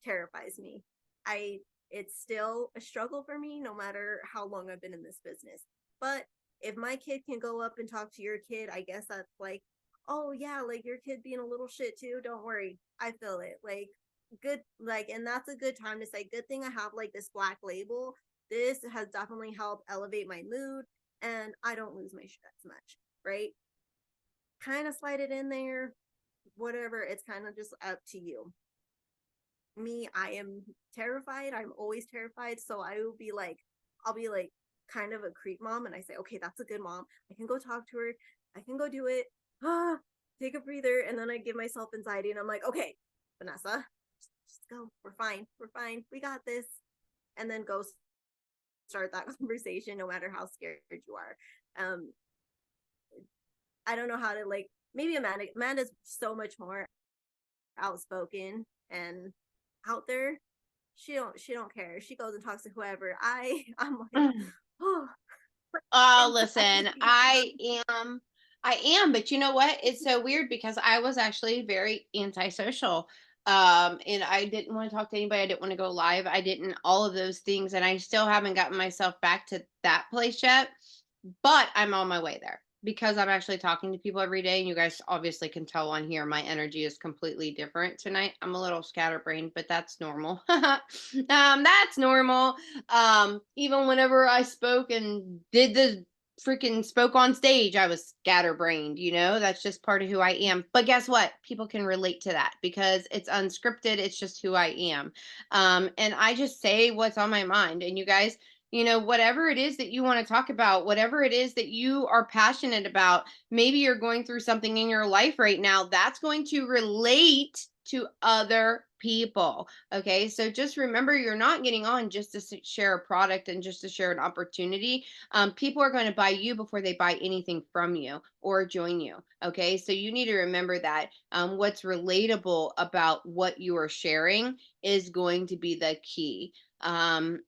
terrifies me. I It's still a struggle for me no matter how long I've been in this business. But if my kid can go up and talk to your kid, I guess that's like, oh yeah, like your kid being a little shit too, don't worry. I feel it. Like good, like, and that's a good time to say, good thing I have like this black label. This has definitely helped elevate my mood and I don't lose my shit as much, right? Kind of slide it in there, whatever. It's kind of just up to you. Me, I am terrified. I'm always terrified. So I'll be like kind of a creep mom. And I say, okay, that's a good mom. I can go talk to her. I can go do it. Ah, take a breather. And then I give myself anxiety and I'm like, okay, Vanessa, just go. We're fine. We're fine. We got this. And then go start that conversation no matter how scared you are. I don't know how to like, maybe Amanda's so much more outspoken and out there. She don't care. She goes and talks to whoever. I'm like, oh, Oh, listen, anxiety. I am, but you know what? It's so weird because I was actually very antisocial. And I didn't want to talk to anybody. I didn't want to go live. I didn't all of those things. And I still haven't gotten myself back to that place yet. But I'm on my way there because I'm actually talking to people every day. And you guys obviously can tell on here, my energy is completely different tonight. I'm a little scatterbrained, but that's normal. That's normal. Even whenever I spoke and did the freaking spoke on stage, I was scatterbrained, that's just part of who I am. But guess what? People can relate to that because it's unscripted. It's just who I am. And I just say what's on my mind. And you guys, whatever it is that you want to talk about, whatever it is that you are passionate about, maybe you're going through something in your life right now that's going to relate to other people. Okay. So just remember, you're not getting on just to share a product and just to share an opportunity. People are going to buy you before they buy anything from you or join you. Okay. So you need to remember that what's relatable about what you are sharing is going to be the key, and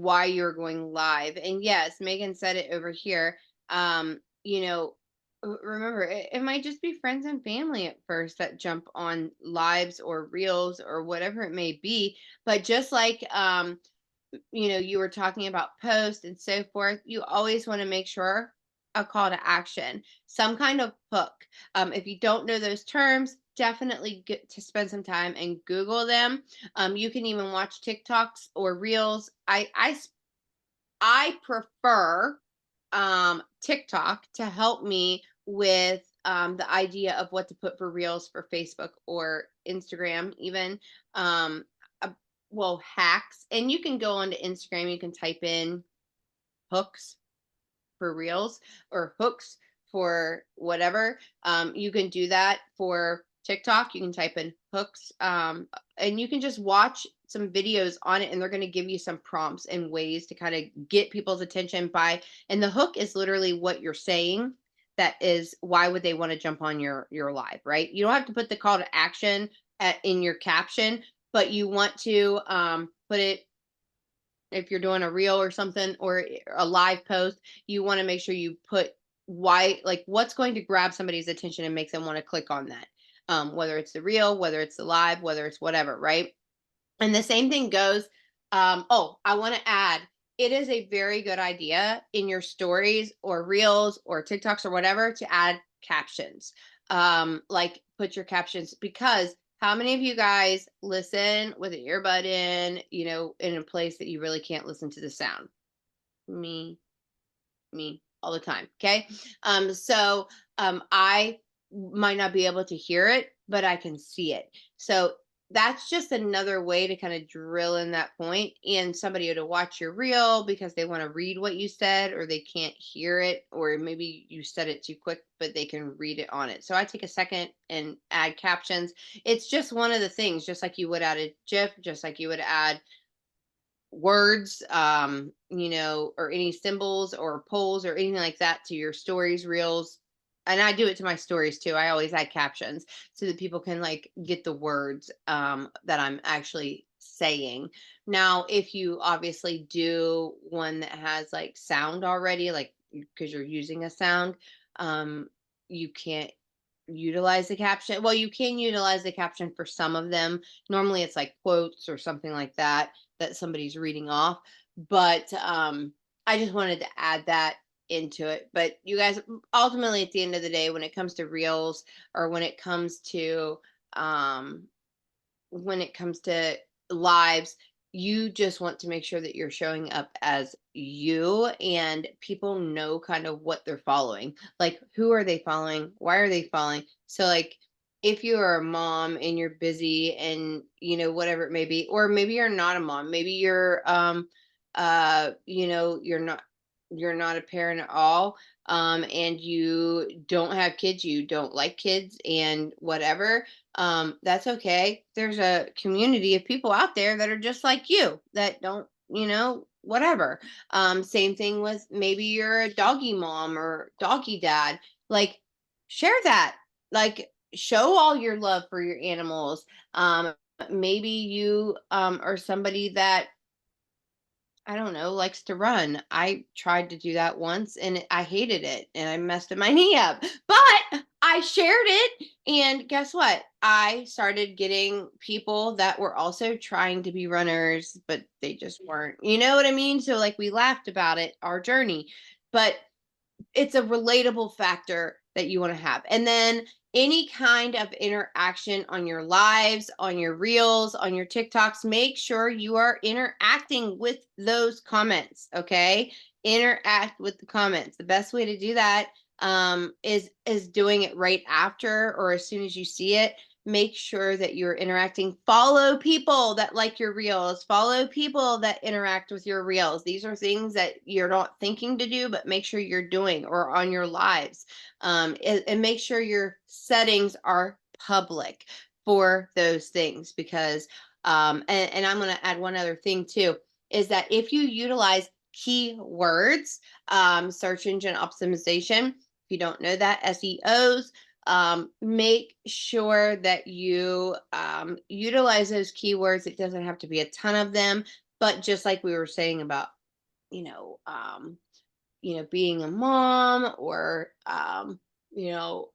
why you're going live. And yes, Megan said it over here. Remember, it might just be friends and family at first that jump on lives or reels or whatever it may be. But just like, you were talking about posts and so forth, you always want to make sure a call to action, some kind of hook. If you don't know those terms, definitely get to spend some time and Google them. You can even watch TikToks or Reels. I prefer TikTok to help me with the idea of what to put for Reels for Facebook or Instagram, even. Um, uh, well, hacks. And you can go onto Instagram, you can type in hooks for reels or hooks for whatever. You can do that for TikTok. You can type in hooks, and you can just watch some videos on it, and they're going to give you some prompts and ways to kind of get people's attention by. And the hook is literally what you're saying. That is why would they want to jump on your live, right? You don't have to put the call to action in your caption, but you want to put it, if you're doing a reel or something or a live post, you want to make sure you put why, like what's going to grab somebody's attention and make them want to click on that. Whether it's the reel, whether it's the live, whether it's whatever, right? And the same thing goes. Oh, I want to add, it is a very good idea in your stories or reels or TikToks or whatever to add captions. Like put your captions, because how many of you guys listen with an earbud in, in a place that you really can't listen to the sound? Me, me all the time. Okay. I might not be able to hear it, but I can see it. So that's just another way to kind of drill in that point, and somebody to watch your reel because they want to read what you said or they can't hear it, or maybe you said it too quick but they can read it on it. So I take a second and add captions. It's just one of the things, just like you would add a gif, just like you would add words, or any symbols or polls or anything like that to your stories, reels. And I do it to my stories too. I always add captions so that people can like get the words that I'm actually saying. Now, if you obviously do one that has like sound already, like because you're using a sound, you can't utilize the caption. Well, you can utilize the caption for some of them. Normally it's like quotes or something like that that somebody's reading off. But I just wanted to add that into it. But you guys, ultimately, at the end of the day, when it comes to reels or um, when it comes to lives, you just want to make sure that you're showing up as you and people know kind of what they're following. Like, who are they following? Why are they following? So, like, if you are a mom and you're busy and, whatever it may be, or maybe you're not a mom, maybe you're not a parent at all, and you don't have kids, you don't like kids and whatever, that's okay. There's a community of people out there that are just like you that don't, whatever. Same thing with maybe you're a doggy mom or doggy dad. Like, share that. Like, show all your love for your animals. Maybe you are somebody that I don't know, likes to run. I tried to do that once and I hated it and I messed my knee up. But I shared it and guess what? I started getting people that were also trying to be runners, but they just weren't. You know what I mean? So like we laughed about it, our journey. But it's a relatable factor that you want to have. And then any kind of interaction on your lives, on your reels, on your TikToks, make sure you are interacting with those comments. Okay. Interact with the comments. The best way to do that is doing it right after or as soon as you see it. Make sure that you're interacting. Follow people that like your reels. Follow people that interact with your reels. These are things that you're not thinking to do, but make sure you're doing or on your lives. And make sure your settings are public for those things because, and I'm going to add one other thing too, is that if you utilize keywords, search engine optimization, if you don't know that, SEOs, make sure that you utilize those keywords. It doesn't have to be a ton of them, but just like we were saying about, you know, um, being a mom or, you know,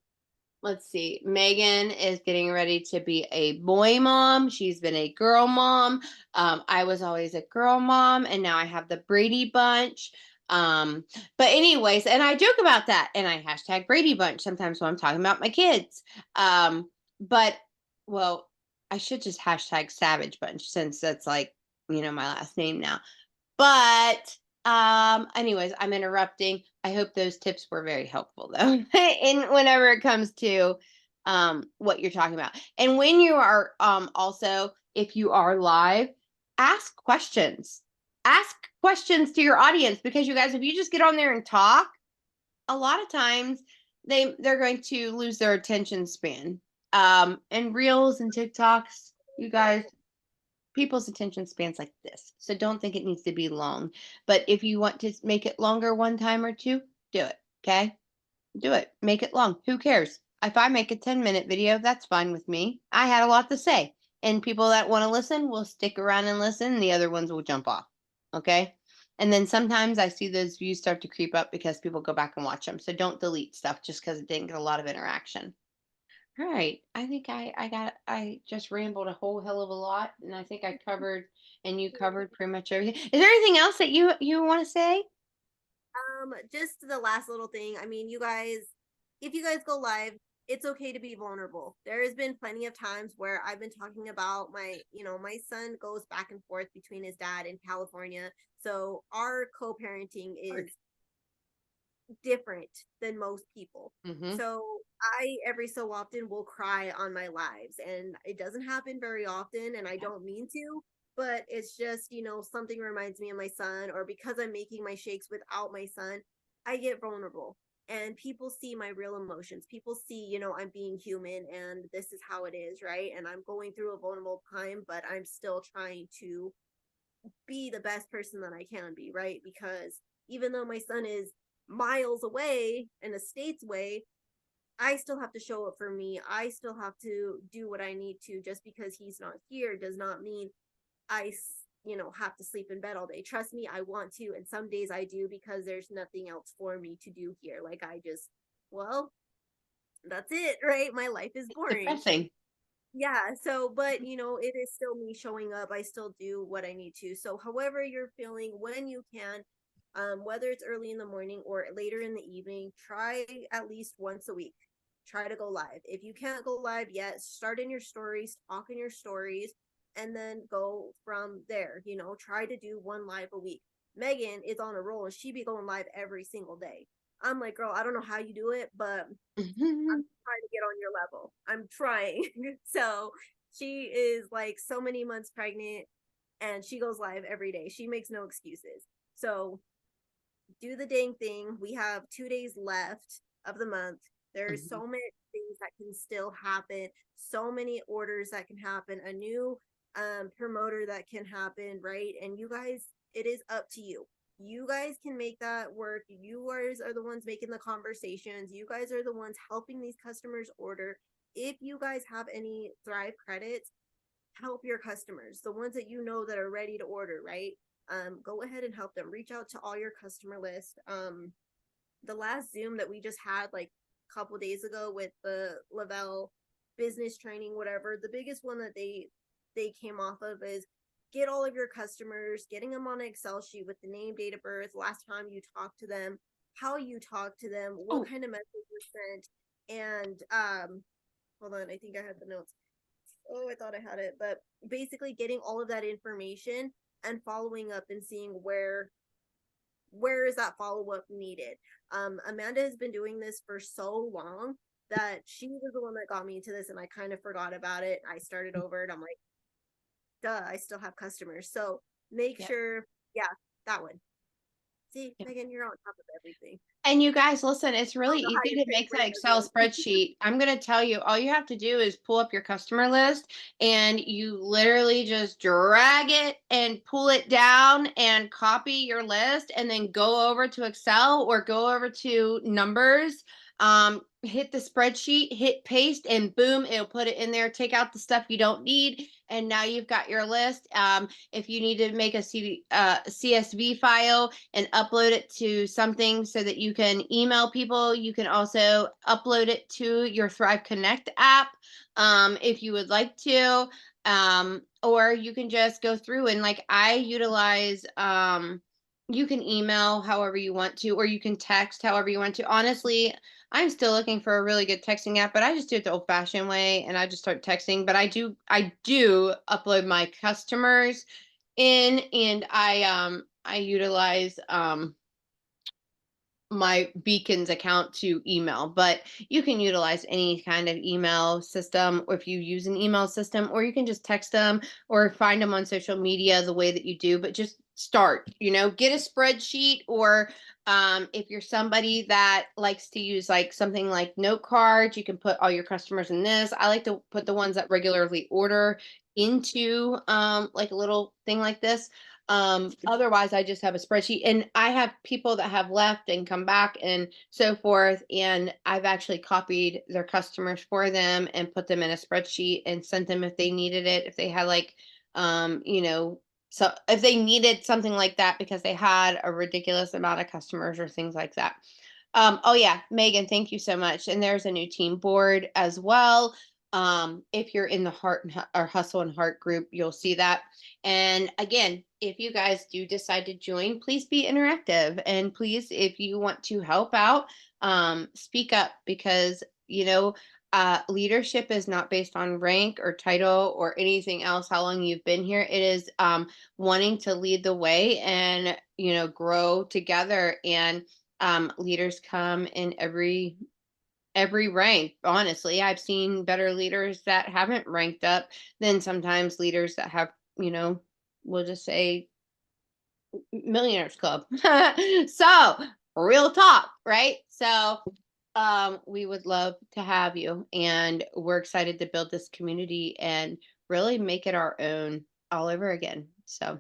let's see, Megan is getting ready to be a boy mom. She's been a girl mom. I was always a girl mom, and now I have the Brady Bunch. Um, but anyways, and I joke about that, and I hashtag Brady Bunch sometimes when I'm talking about my kids. But well, I should just hashtag Savage Bunch since that's like my last name now. But anyways, I'm interrupting. I hope those tips were very helpful though. And whenever it comes to what you're talking about. And when you are also if you are live, ask questions. Ask questions to your audience because you guys if you just get on there and talk, a lot of times they're going to lose their attention span. And reels and TikToks, you guys, people's attention spans like this. So don't think it needs to be long. But if you want to make it longer one time or two, do it. Okay? Do it. Make it long. Who cares? If I make a 10-minute video, that's fine with me. I had a lot to say. And people that want to listen will stick around and listen. The other ones will jump off. Okay? And then sometimes I see those views start to creep up because people go back and watch them. So don't delete stuff just because it didn't get a lot of interaction. All right. I think I just rambled a whole hell of a lot and I think I covered and you covered pretty much everything. Is there anything else that you want to say? Just the last little thing. I mean, you guys, if you guys go live, it's okay to be vulnerable. There has been plenty of times where I've been talking about my son goes back and forth between his dad in California. So our co-parenting Hard. is different than most people. Mhm. So I every so often will cry on my lives and it doesn't happen very often and I don't mean to, but it's just, something reminds me of my son or because I'm making my shakes without my son, I get vulnerable and people see my real emotions. People see, I'm being human and this is how it is, right? And I'm going through a vulnerable time, but I'm still trying to be the best person that I can be, right? Because even though my son is miles away and a state's away, I still have to show up for me. I still have to do what I need to. Just because he's not here does not mean have to sleep in bed all day. Trust me, I want to. And some days I do because there's nothing else for me to do here. Like, well, that's it, right? My life is boring. Depressing. Yeah, so but it is still me showing up. I still do what I need to. So however you're feeling, when you can, whether it's early in the morning or later in the evening, try at least once a week. Try to go live. If you can't go live yet, start in your stories, talk in your stories, and then go from there. Try to do one live a week. Megan is on a roll and she be going live every single day. I'm like, girl, I don't know how you do it, but I'm trying to get on your level. I'm trying. So she is like so many months pregnant and she goes live every day. She makes no excuses. So do the dang thing. We have 2 days left of the month. There's Mhm. so many things that can still happen, so many orders that can happen, a new promoter that can happen, right? And you guys, it is up to you. You guys can make that work. You guys are the ones making the conversations. You guys are the ones helping these customers order. If you guys have any Thrive credits, help your customers, the ones that that are ready to order, right? Go ahead and help them. Reach out to all your customer list. The last Zoom that we just had like a couple days ago with the Lavelle business training, whatever, the biggest one that they came off of is get all of your customers, getting them on an Excel sheet with the name, date of birth, last time you talked to them, how you talked to them, what Oh, kind of message was sent, and hold on, I think I had the notes. Oh, I thought I had it, but basically getting all of that information and following up and seeing where is that follow up needed. Amanda has been doing this for so long that she was the one that got me into this, and I kind of forgot about it. I started over, and I'm like, duh, I still have customers. So make yeah. sure, yeah, that one. See, Megan, you're on top of everything. And you guys, listen, it's I really don't know how easy you're to paying make for that your Excel husband. spreadsheet. I'm going to tell you, all you have to do is pull up your customer list and you literally just drag it and pull it down and copy your list and then go over to Excel or go over to numbers. Hit the spreadsheet, hit paste, and boom, it'll put it in there. Take out the stuff you don't need. And now you've got your list. If you need to make a CSV file, and upload it to something so that you can email people. You can also upload it to your Thrive Connect app if you would like to. Or you can just go through and like I utilize you can email however you want to, or you can text however you want to. Honestly, I'm still looking for a really good texting app, but I just do it the old fashioned way and I just start texting. But I do upload my customers in and I utilize my Beacons account to email, but you can utilize any kind of email system, or if you use an email system, or you can just text them or find them on social media the way that you do, but just start, get a spreadsheet, or if you're somebody that likes to use like something like note cards, you can put all your customers in this. I like to put the ones that regularly order into like a little thing like this. Otherwise I just have a spreadsheet and I have people that have left and come back and so forth. And I've actually copied their customers for them and put them in a spreadsheet and sent them if they needed it. If they had like, so if they needed something like that because they had a ridiculous amount of customers or things like that. Oh yeah, Megan, thank you so much. And there's a new team board as well. If you're in the or hustle and heart group, you'll see that. And again, if you guys do decide to join, please be interactive. And please, if you want to help out, speak up because, leadership is not based on rank or title or anything else, how long you've been here. It is wanting to lead the way and, grow together. And leaders come in every rank. Honestly, I've seen better leaders that haven't ranked up than sometimes leaders that have, we'll just say millionaires club. So real talk, right? So we would love to have you and we're excited to build this community and really make it our own all over again. So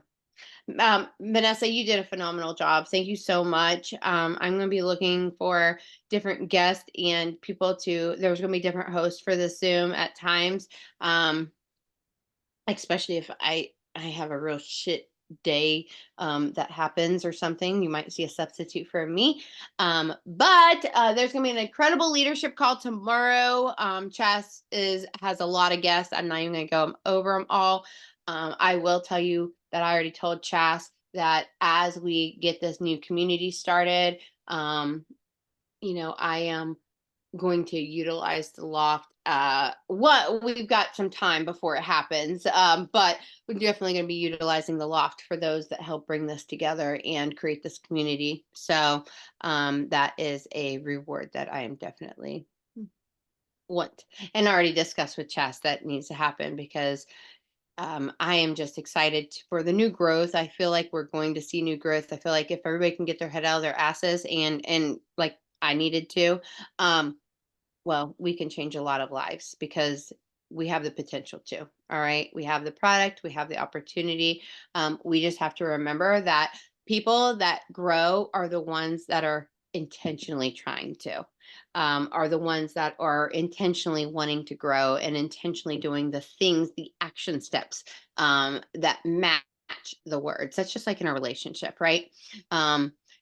Vanessa, you did a phenomenal job. Thank you so much. I'm going to be looking for different guests and people to, there's going to be different hosts for the Zoom at times. Um, especially if I have a real shit day that happens or something, you might see a substitute for me. But there's gonna be an incredible leadership call tomorrow. Chas is has a lot of guests. I'm not even gonna go over them all. I will tell you that I already told Chas that as we get this new community started, I am going to utilize the loft. What we've got some time before it happens, but we're definitely going to be utilizing the loft for those that help bring this together and create this community. So that is a reward that I am definitely want and already discussed with Chess that needs to happen because I am just excited for the new growth. I feel like we're going to see new growth. I feel like if everybody can get their head out of their asses and like I needed to, um, well, we can change a lot of lives because we have the potential to. All right. We have the product, we have the opportunity. We just have to remember that people that grow are the ones that are intentionally trying to, are the ones that are intentionally wanting to grow and intentionally doing the things, the action steps that match the words. That's just like in a relationship, right?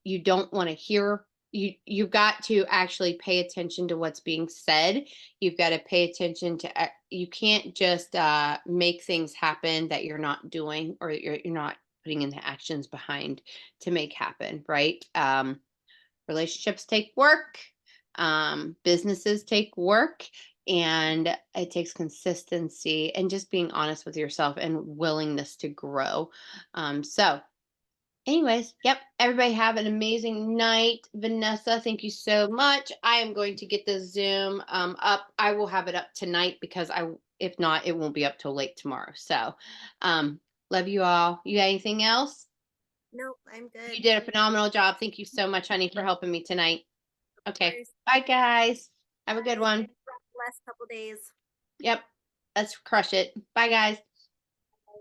You don't want to hear you've got to actually pay attention to what's being said. You've got to pay attention to you can't just make things happen that you're not doing or you're not putting in the actions behind to make happen, right? Relationships take work, businesses take work, and it takes consistency and just being honest with yourself and willingness to grow. So anyways, yep. Everybody have an amazing night. Vanessa, thank you so much. I am going to get the Zoom up. I will have it up tonight because if not, it won't be up till late tomorrow. So, um, love you all. You got anything else? Nope, I'm You good. did a phenomenal job. Thank you so much, honey, for helping me tonight. Of Okay. course. Bye, guys. Have a good Bye. one. Last couple days. Yep. Let's crush it. Bye, guys.